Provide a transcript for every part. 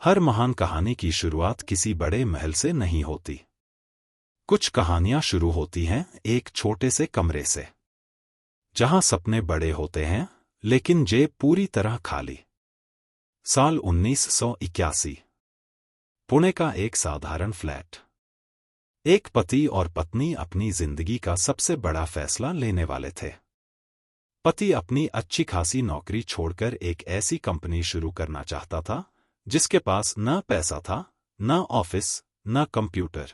हर महान कहानी की शुरुआत किसी बड़े महल से नहीं होती। कुछ कहानियां शुरू होती हैं एक छोटे से कमरे से, जहां सपने बड़े होते हैं लेकिन जेब पूरी तरह खाली। साल 1981। पुणे का एक साधारण फ्लैट। एक पति और पत्नी अपनी जिंदगी का सबसे बड़ा फैसला लेने वाले थे। पति अपनी अच्छी खासी नौकरी छोड़कर एक ऐसी कंपनी शुरू करना चाहता था जिसके पास न पैसा था, न ऑफिस, न कंप्यूटर,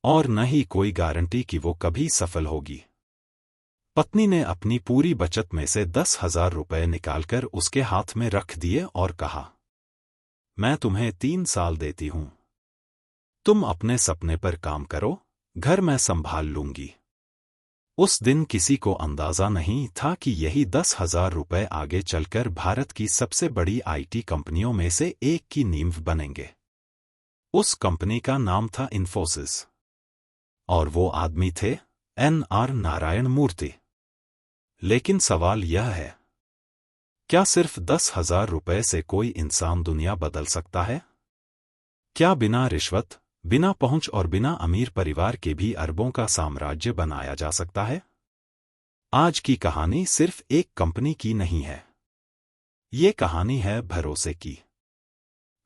और न ही कोई गारंटी कि वो कभी सफल होगी। पत्नी ने अपनी पूरी बचत में से 10,000 रुपए निकालकर उसके हाथ में रख दिए और कहा, मैं तुम्हें 3 साल देती हूं। तुम अपने सपने पर काम करो, घर मैं संभाल लूंगी। उस दिन किसी को अंदाजा नहीं था कि यही 10,000 रुपए आगे चलकर भारत की सबसे बड़ी आईटी कंपनियों में से एक की नींव बनेंगे। उस कंपनी का नाम था इन्फोसिस, और वो आदमी थे एन.आर. नारायण मूर्ति। लेकिन सवाल यह है, क्या सिर्फ 10,000 रुपए से कोई इंसान दुनिया बदल सकता है? क्या बिना रिश्वत, बिना पहुंच और बिना अमीर परिवार के भी अरबों का साम्राज्य बनाया जा सकता है? आज की कहानी सिर्फ एक कंपनी की नहीं है। ये कहानी है भरोसे की,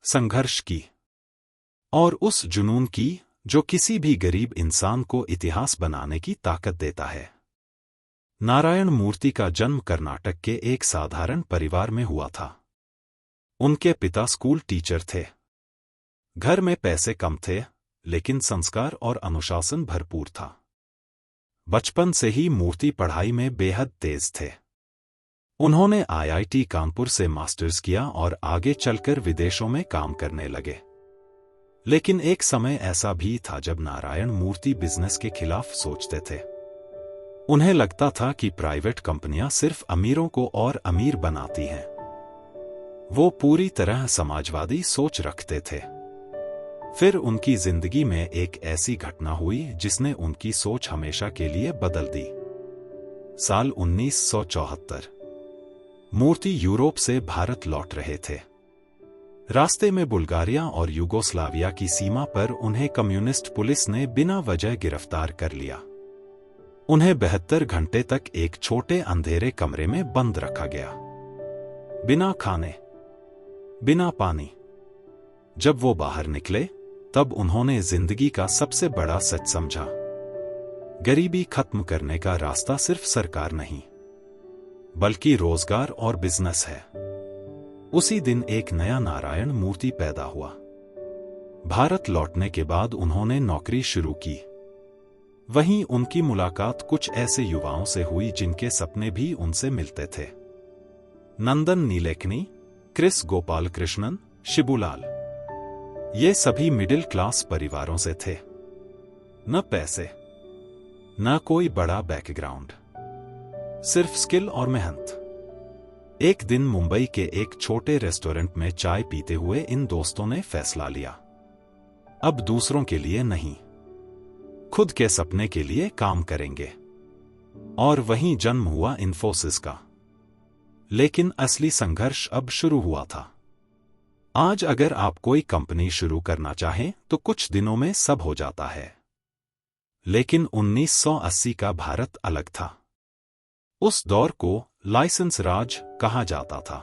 संघर्ष की, और उस जुनून की जो किसी भी गरीब इंसान को इतिहास बनाने की ताकत देता है। नारायण मूर्ति का जन्म कर्नाटक के एक साधारण परिवार में हुआ था। उनके पिता स्कूल टीचर थे। घर में पैसे कम थे, लेकिन संस्कार और अनुशासन भरपूर था। बचपन से ही मूर्ति पढ़ाई में बेहद तेज थे। उन्होंने आईआईटी कानपुर से मास्टर्स किया और आगे चलकर विदेशों में काम करने लगे। लेकिन एक समय ऐसा भी था जब नारायण मूर्ति बिजनेस के खिलाफ सोचते थे। उन्हें लगता था कि प्राइवेट कंपनियां सिर्फ अमीरों को और अमीर बनाती हैं। वो पूरी तरह समाजवादी सोच रखते थे। फिर उनकी जिंदगी में एक ऐसी घटना हुई जिसने उनकी सोच हमेशा के लिए बदल दी। साल 1974। मूर्ति यूरोप से भारत लौट रहे थे। रास्ते में बुल्गारिया और युगोस्लाविया की सीमा पर उन्हें कम्युनिस्ट पुलिस ने बिना वजह गिरफ्तार कर लिया। उन्हें 72 घंटे तक एक छोटे अंधेरे कमरे में बंद रखा गया, बिना खाने, बिना पानी। जब वो बाहर निकले, तब उन्होंने जिंदगी का सबसे बड़ा सच समझा। गरीबी खत्म करने का रास्ता सिर्फ सरकार नहीं, बल्कि रोजगार और बिजनेस है। उसी दिन एक नया नारायण मूर्ति पैदा हुआ। भारत लौटने के बाद उन्होंने नौकरी शुरू की। वहीं उनकी मुलाकात कुछ ऐसे युवाओं से हुई जिनके सपने भी उनसे मिलते थे। नंदन नीलेकनी, क्रिस गोपालकृष्णन, शिबुलाल। ये सभी मिडिल क्लास परिवारों से थे। न पैसे, न कोई बड़ा बैकग्राउंड, सिर्फ स्किल और मेहनत। एक दिन मुंबई के एक छोटे रेस्टोरेंट में चाय पीते हुए इन दोस्तों ने फैसला लिया, अब दूसरों के लिए नहीं, खुद के सपने के लिए काम करेंगे। और वहीं जन्म हुआ इन्फोसिस का। लेकिन असली संघर्ष अब शुरू हुआ था। आज अगर आप कोई कंपनी शुरू करना चाहें तो कुछ दिनों में सब हो जाता है। लेकिन 1980 का भारत अलग था। उस दौर को लाइसेंस राज कहा जाता था।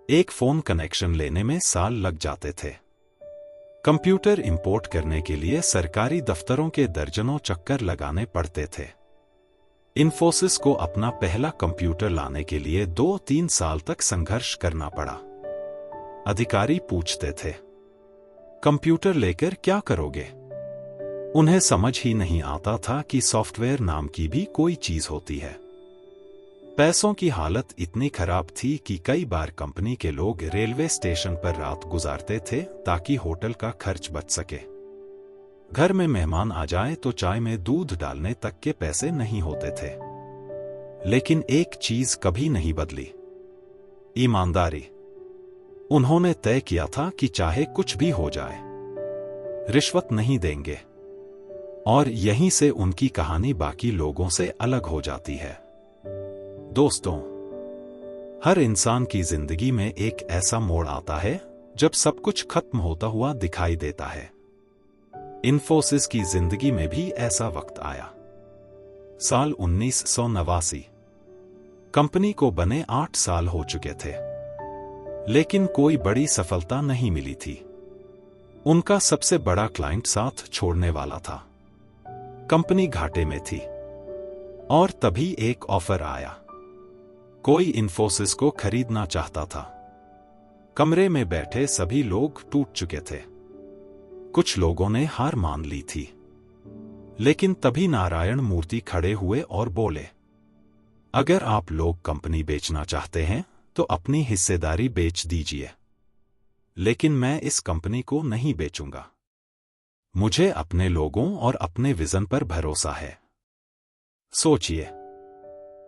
एक फोन कनेक्शन लेने में साल लग जाते थे। कंप्यूटर इंपोर्ट करने के लिए सरकारी दफ्तरों के दर्जनों चक्कर लगाने पड़ते थे। इन्फोसिस को अपना पहला कंप्यूटर लाने के लिए 2-3 साल तक संघर्ष करना पड़ा। अधिकारी पूछते थे, कंप्यूटर लेकर क्या करोगे? उन्हें समझ ही नहीं आता था कि सॉफ्टवेयर नाम की भी कोई चीज होती है। पैसों की हालत इतनी खराब थी कि कई बार कंपनी के लोग रेलवे स्टेशन पर रात गुजारते थे ताकि होटल का खर्च बच सके। घर में मेहमान आ जाए तो चाय में दूध डालने तक के पैसे नहीं होते थे। लेकिन एक चीज कभी नहीं बदली, ईमानदारी। उन्होंने तय किया था कि चाहे कुछ भी हो जाए, रिश्वत नहीं देंगे। और यहीं से उनकी कहानी बाकी लोगों से अलग हो जाती है। दोस्तों, हर इंसान की जिंदगी में एक ऐसा मोड़ आता है जब सब कुछ खत्म होता हुआ दिखाई देता है। इन्फोसिस की जिंदगी में भी ऐसा वक्त आया। साल 1989। कंपनी को बने 8 साल हो चुके थे, लेकिन कोई बड़ी सफलता नहीं मिली थी। उनका सबसे बड़ा क्लाइंट साथ छोड़ने वाला था। कंपनी घाटे में थी और तभी एक ऑफर आया। कोई इन्फोसिस को खरीदना चाहता था। कमरे में बैठे सभी लोग टूट चुके थे। कुछ लोगों ने हार मान ली थी, लेकिन तभी नारायण मूर्ति खड़े हुए और बोले, अगर आप लोग कंपनी बेचना चाहते हैं तो अपनी हिस्सेदारी बेच दीजिए, लेकिन मैं इस कंपनी को नहीं बेचूंगा। मुझे अपने लोगों और अपने विजन पर भरोसा है। सोचिए,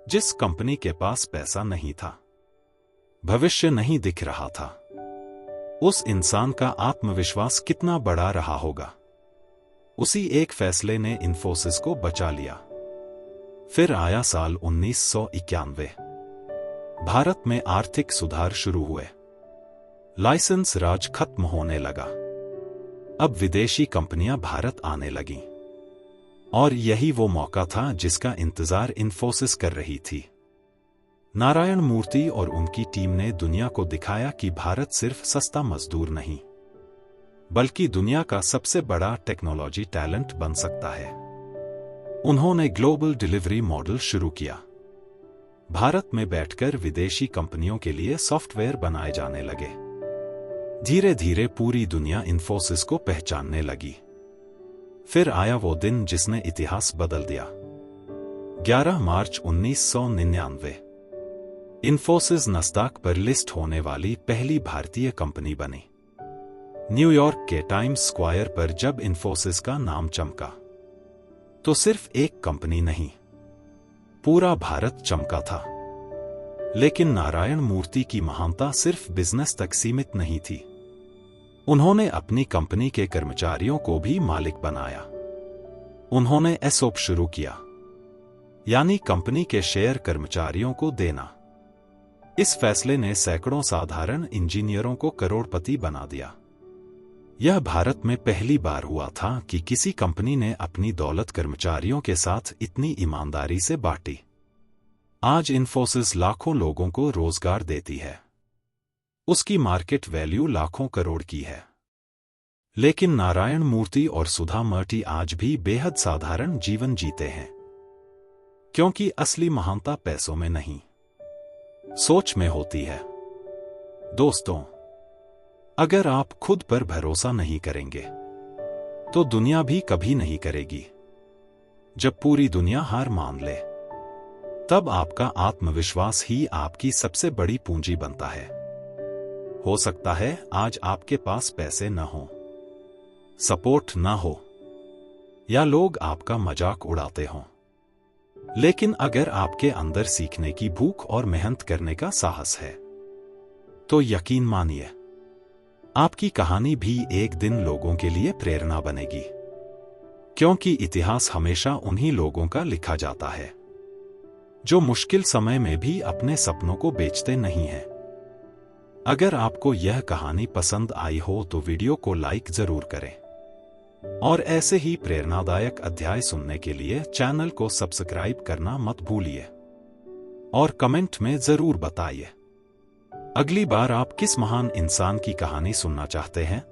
जिस कंपनी के पास पैसा नहीं था, भविष्य नहीं दिख रहा था, उस इंसान का आत्मविश्वास कितना बड़ा रहा होगा। उसी एक फैसले ने इन्फोसिस को बचा लिया। फिर आया साल 1991। भारत में आर्थिक सुधार शुरू हुए। लाइसेंस राज खत्म होने लगा। अब विदेशी कंपनियां भारत आने लगीं। और यही वो मौका था जिसका इंतजार इन्फोसिस कर रही थी। नारायण मूर्ति और उनकी टीम ने दुनिया को दिखाया कि भारत सिर्फ सस्ता मजदूर नहीं, बल्कि दुनिया का सबसे बड़ा टेक्नोलॉजी टैलेंट बन सकता है। उन्होंने ग्लोबल डिलीवरी मॉडल शुरू किया। भारत में बैठकर विदेशी कंपनियों के लिए सॉफ्टवेयर बनाए जाने लगे। धीरे धीरे पूरी दुनिया इन्फोसिस को पहचानने लगी। फिर आया वो दिन जिसने इतिहास बदल दिया। 11 मार्च 1999। इन्फोसिस नस्दाक पर लिस्ट होने वाली पहली भारतीय कंपनी बनी। न्यूयॉर्क के टाइम्स स्क्वायर पर जब इन्फोसिस का नाम चमका, तो सिर्फ एक कंपनी नहीं, पूरा भारत चमका था। लेकिन नारायण मूर्ति की महानता सिर्फ बिजनेस तक सीमित नहीं थी। उन्होंने अपनी कंपनी के कर्मचारियों को भी मालिक बनाया। उन्होंने एसओपी शुरू किया, यानी कंपनी के शेयर कर्मचारियों को देना। इस फैसले ने सैकड़ों साधारण इंजीनियरों को करोड़पति बना दिया। यह भारत में पहली बार हुआ था कि किसी कंपनी ने अपनी दौलत कर्मचारियों के साथ इतनी ईमानदारी से बांटी। आज इन्फोसिस लाखों लोगों को रोजगार देती है। उसकी मार्केट वैल्यू लाखों करोड़ की है। लेकिन नारायण मूर्ति और सुधा मूर्ति आज भी बेहद साधारण जीवन जीते हैं, क्योंकि असली महानता पैसों में नहीं, सोच में होती है। दोस्तों, अगर आप खुद पर भरोसा नहीं करेंगे, तो दुनिया भी कभी नहीं करेगी। जब पूरी दुनिया हार मान ले, तब आपका आत्मविश्वास ही आपकी सबसे बड़ी पूंजी बनता है। हो सकता है आज आपके पास पैसे न हो, सपोर्ट न हो, या लोग आपका मजाक उड़ाते हों, लेकिन अगर आपके अंदर सीखने की भूख और मेहनत करने का साहस है, तो यकीन मानिए, आपकी कहानी भी एक दिन लोगों के लिए प्रेरणा बनेगी। क्योंकि इतिहास हमेशा उन्हीं लोगों का लिखा जाता है जो मुश्किल समय में भी अपने सपनों को बेचते नहीं हैं। अगर आपको यह कहानी पसंद आई हो तो वीडियो को लाइक जरूर करें, और ऐसे ही प्रेरणादायक अध्याय सुनने के लिए चैनल को सब्सक्राइब करना मत भूलिए, और कमेंट में जरूर बताइए अगली बार आप किस महान इंसान की कहानी सुनना चाहते हैं।